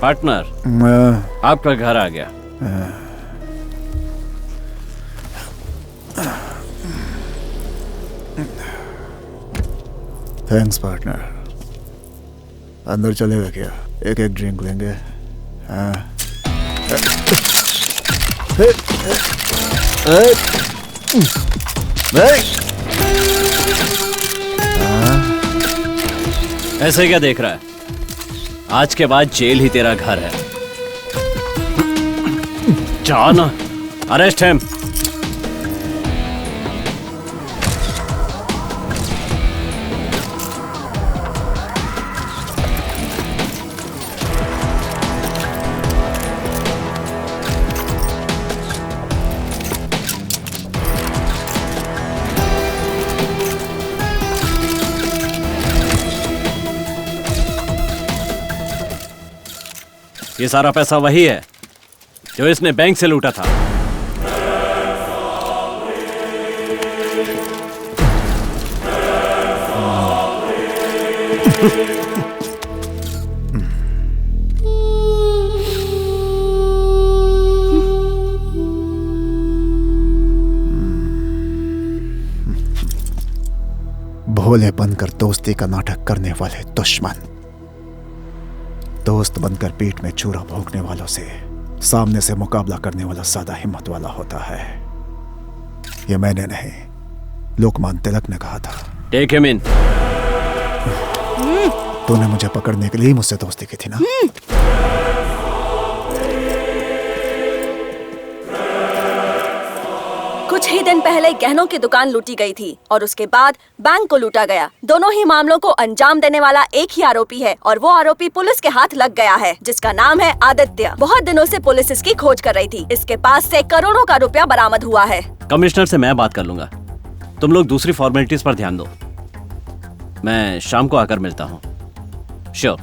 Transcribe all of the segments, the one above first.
Partner, आपका घर आ गया। Thanks partner. अंदर चलेगा क्या? एक एक ड्रिंक लेंगे। ऐसे क्या देख रहा है? आज के बाद जेल ही तेरा घर है। जा ना, अरेस्ट हिम। ये सारा पैसा वही है जो इसने बैंक से लूटा था। भोले बनकर दोस्ती का नाटक करने वाले दुश्मन, दोस्त बनकर पीठ में चूरा भोंकने वालों से सामने से मुकाबला करने वाला ज्यादा हिम्मत वाला होता है। ये मैंने नहीं, लोकमान तिलक ने कहा था। Take him in. तूने मुझे पकड़ने के लिए मुझसे दोस्ती की थी ना? कुछ ही दिन पहले गहनों की दुकान लूटी गई थी और उसके बाद बैंक को लूटा गया। दोनों ही मामलों को अंजाम देने वाला एक ही आरोपी है और वो आरोपी पुलिस के हाथ लग गया है, जिसका नाम है आदित्य। बहुत दिनों से पुलिस इसकी खोज कर रही थी। इसके पास से करोड़ों का रुपया बरामद हुआ है। कमिश्नर से मैं बात कर लूंगा, तुम लोग दूसरी फॉर्मेलिटीज पर ध्यान दो। मैं शाम को आकर मिलता हूँ। श्योर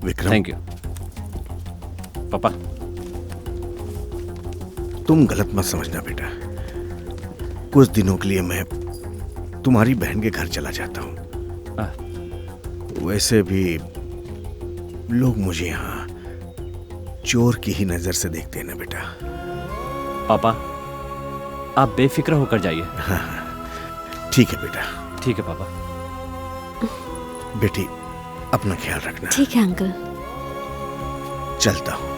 विक्रम। Thank you. पापा, तुम गलत मत समझना बेटा, कुछ दिनों के लिए मैं तुम्हारी बहन के घर चला जाता हूँ। वैसे भी लोग मुझे यहाँ चोर की ही नजर से देखते हैं ना बेटा। पापा आप बेफिक्र होकर जाइए। हाँ, ठीक है बेटा। ठीक है पापा। बेटी अपना ख्याल रखना। ठीक है अंकल। चलता हूँ।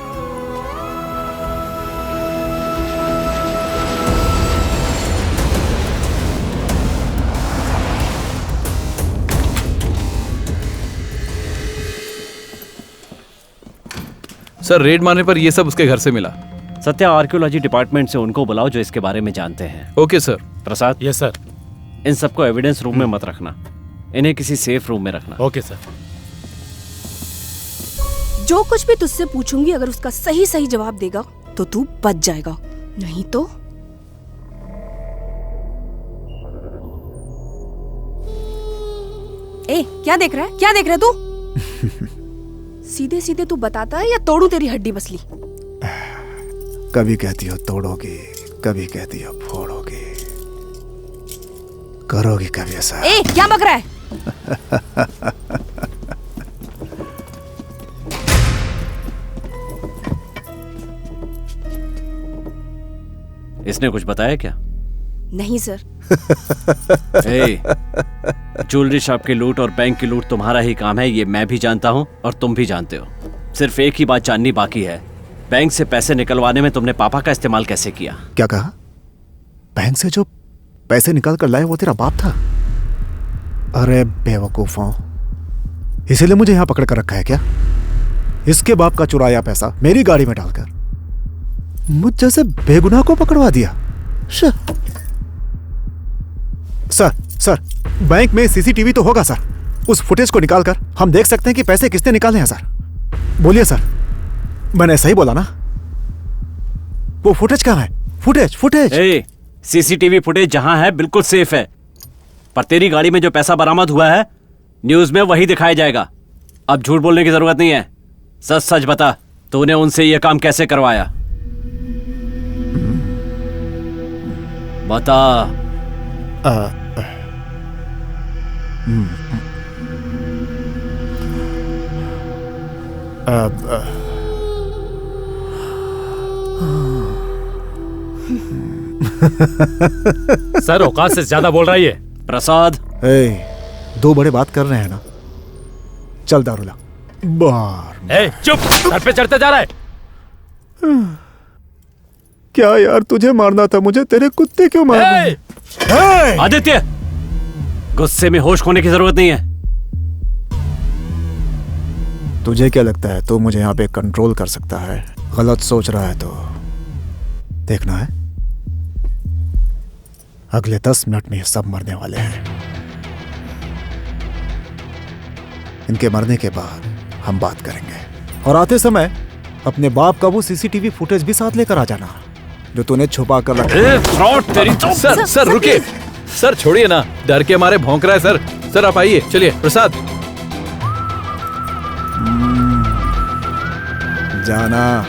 सर, रेड मारने पर ये सब उसके घर से मिला। सत्या आर्कियोलॉजी डिपार्टमेंट से उनको बुलाओ जो इसके बारे में जानते हैं। Okay sir. Prasad. Yes sir. इन सबको एविडेंस रूम में मत रखना, इन्हें किसी सेफ रूम में रखना। Okay sir. जो कुछ भी तुझसे पूछूंगी अगर उसका सही सही जवाब देगा तो तू बच जाएगा, नहीं तो ए क्या देख रहा है? क्या देख रहा है तू? सीधे सीधे तू बताता है या तोड़ू तेरी हड्डी बसली? कभी कहती हो तोड़ोगी, कभी कहती हो फोड़ोगी, करोगी कभी ऐसा? ए क्या बक रहा है? इसने कुछ बताया क्या? नहीं सर। ज्वेलरी शॉप की लूट और बैंक की लूट तुम्हारा ही काम है, ये मैं भी जानता हूँ और तुम भी जानते हो। सिर्फ एक ही बात जाननी बाकी है, बैंक से पैसे निकलवाने में तुमने पापा का इस्तेमाल कैसे किया? क्या कहा? बैंक से जो पैसे निकाल कर लाए वो तेरा बाप था? अरे बेवकूफों, इसीलिए मुझे यहां पकड़ कर रखा है क्या? इसके बाप का चुराया पैसा मेरी गाड़ी में डालकर मुझ जैसे बेगुनाह को पकड़वा दिया। सर सर, बैंक में सीसीटीवी तो होगा सर, उस फुटेज को निकालकर हम देख सकते हैं कि पैसे किसने निकाले हैं सर। बोलिए सर, मैंने सही बोला ना? वो फुटेज कहाँ है? Footage footage. सीसीटीवी फुटेज जहां है बिल्कुल सेफ है, पर तेरी गाड़ी में जो पैसा बरामद हुआ है न्यूज में वही दिखाया जाएगा। अब झूठ बोलने की जरूरत नहीं है, सच सच बता, तूने उनसे यह काम कैसे करवाया? बता। सर औकात से ज्यादा बोल रहा है ये। प्रसाद, दो बड़े बात कर रहे हैं ना, चल दारूला बाहर। ए, चुप, सर पे चढ़ते जा रहा है। क्या यार, तुझे मारना था, मुझे तेरे कुत्ते क्यों मारने? आदित्य, गुस्से में होश खोने की जरूरत नहीं है। तुझे क्या लगता है तू मुझे यहाँ पे कंट्रोल कर सकता है? गलत सोच रहा है तो देखना है, अगले 10 मिनट में ये सब मरने वाले हैं। इनके मरने के बाद हम बात करेंगे, और आते समय अपने बाप का वो सीसीटीवी फुटेज भी साथ लेकर आ जाना जो तूने छुपा कर रखा। सर रुकिए, सर छोड़िए ना, डर के मारे भौंक रहा है सर। सर आप आइए, चलिए। प्रसाद, जाना।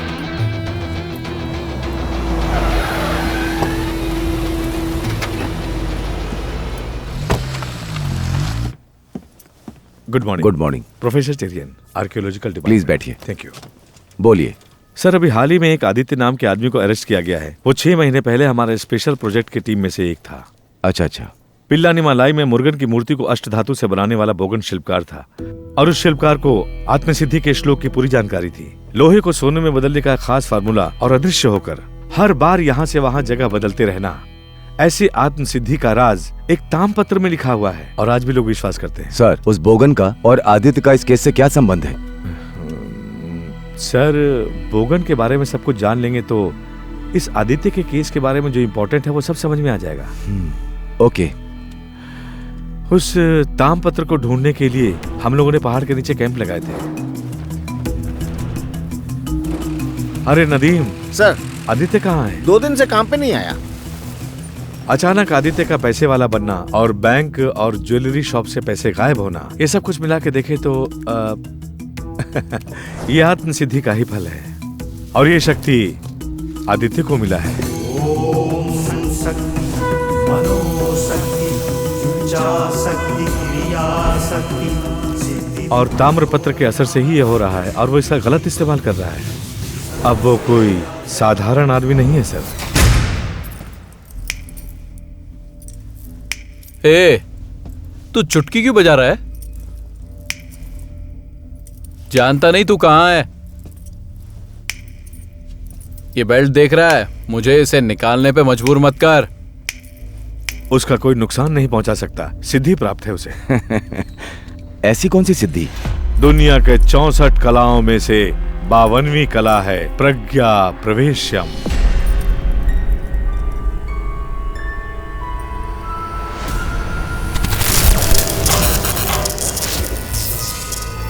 Good morning. Good morning. Professor Terrian, archaeological department. Please बैठिए। Thank you. बोलिए। सर, अभी हाल ही में एक आदित्य नाम के आदमी को अरेस्ट किया गया है। वो 6 महीने पहले हमारे स्पेशल प्रोजेक्ट की टीम में से एक था। अच्छा। पिल्लानिमालाई में मुर्गन की मूर्ति को अष्ट धातु से बनाने वाला बोगन शिल्पकार था, और उस शिल्पकार को आत्मसिद्धि के श्लोक की पूरी जानकारी थी। लोहे को सोने में बदलने का खास फार्मूला, और अदृश्य होकर हर बार यहाँ से वहाँ जगह बदलते रहना, ऐसी आत्मसिद्धि का राज एक तामपत्र में लिखा हुआ है, और आज भी लोग विश्वास करते हैं। सर, उस बोगन का और आदित्य का इस केस से क्या संबंध है? सर, बोगन के बारे में सब कुछ जान लेंगे तो इस आदित्य के केस के बारे में जो इम्पोर्टेंट है वो सब समझ में आ जाएगा। ओके। उस तामपत्र को ढूंढने के लिए हम लोगों ने पहाड़ के नीचे कैंप लगाए थे। अरे नदीम सर, आदित्य कहाँ है? 2 दिन से काम पे नहीं आया। अचानक आदित्य का पैसे वाला बनना और बैंक और ज्वेलरी शॉप से पैसे गायब होना, ये सब कुछ मिला के देखे तो ये आत्मसिद्धि का ही फल है, और ये शक्ति आदित्य को मिला है। और ताम्रपत्र के असर से ही ये हो रहा है, और वो इसका गलत इस्तेमाल कर रहा है। अब वो कोई साधारण आदमी नहीं है सर। ए, तू चुटकी क्यों बजा रहा है? जानता नहीं तू कहां है? ये बेल्ट देख रहा है, मुझे इसे निकालने पे मजबूर मत कर। उसका कोई नुकसान नहीं पहुंचा सकता, सिद्धि प्राप्त है उसे। ऐसी कौन सी सिद्धि? दुनिया के 64 कलाओं में से 52वीं कला है प्रज्ञा प्रवेश्यम।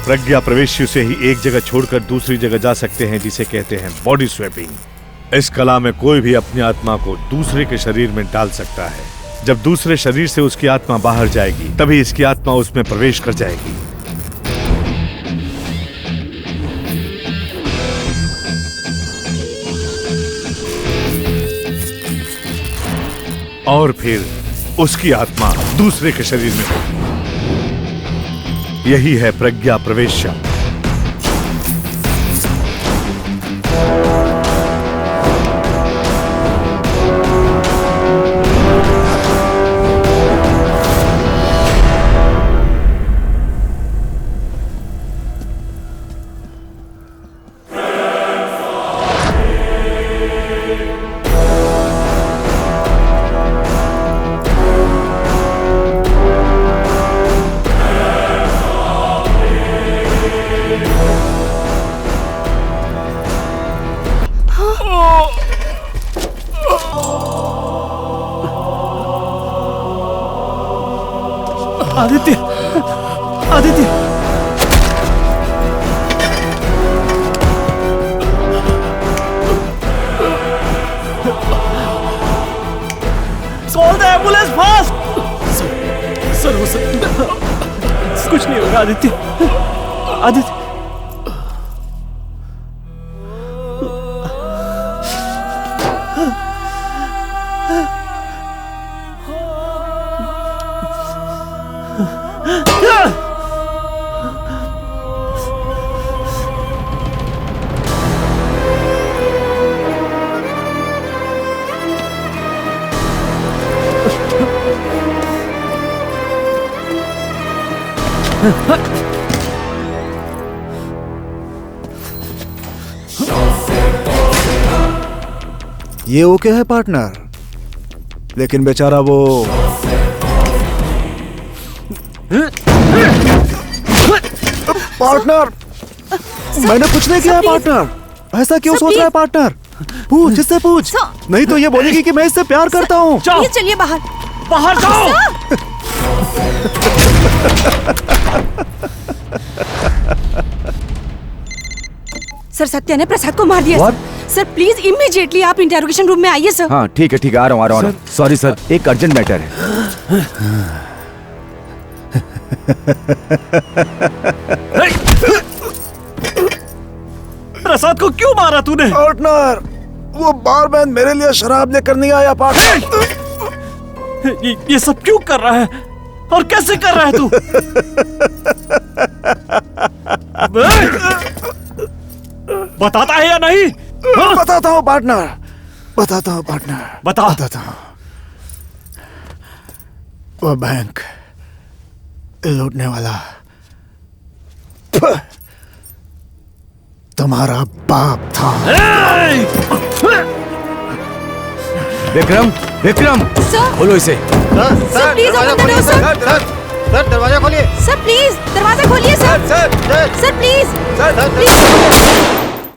प्रज्ञा प्रवेश्यु से ही एक जगह छोड़कर दूसरी जगह जा सकते हैं, जिसे कहते हैं बॉडी स्वैपिंग। इस कला में कोई भी अपनी आत्मा को दूसरे के शरीर में डाल सकता है। जब दूसरे शरीर से उसकी आत्मा बाहर जाएगी, तभी इसकी आत्मा उसमें प्रवेश कर जाएगी। और फिर उसकी आत्मा दूसरे के शरीर में होगी। यही है प्रज्ञा प्रवेश। Aditya, Aditya, call the ambulance fast. Sir कुछ नहीं होगा आदित्य। आदित्य, ये ओके है पार्टनर, लेकिन बेचारा वो पार्टनर, मैंने कुछ नहीं किया पार्टनर। ऐसा क्यों सोच रहा है पार्टनर? पूछ, इससे पूछ, नहीं तो ये बोलेगी कि मैं इससे प्यार करता हूँ। प्लीज चलिए बाहर। बाहर जाओ। सर सत्या ने प्रसाद को मार दिया। सर प्लीज इमीडिएटली आप इंटेरोगेशन रूम में आइए सर। हाँ ठीक है आ रहा हूँ। सॉरी सर, एक अर्जेंट मैटर है। प्रसाद को क्यों मारा तूने? पार्टनर, वो बारमैन मेरे लिए शराब लेकर नहीं आया पार्टनर। ये सब क्यों कर रहा है और कैसे कर रहा है तू? बताता है या नहीं? बताता हूँ पार्टनर, बताता हूँ पार्टनर, बताता हूँ। वो बैंक लूटने वाला तुम्हारा बाप था। विक्रम, विक्रम, सर खोलो इसे। सर प्लीज ओपन करो सर। सर दरवाजा खोलिए। सर प्लीज दरवाजा खोलिए सर। Sir sir please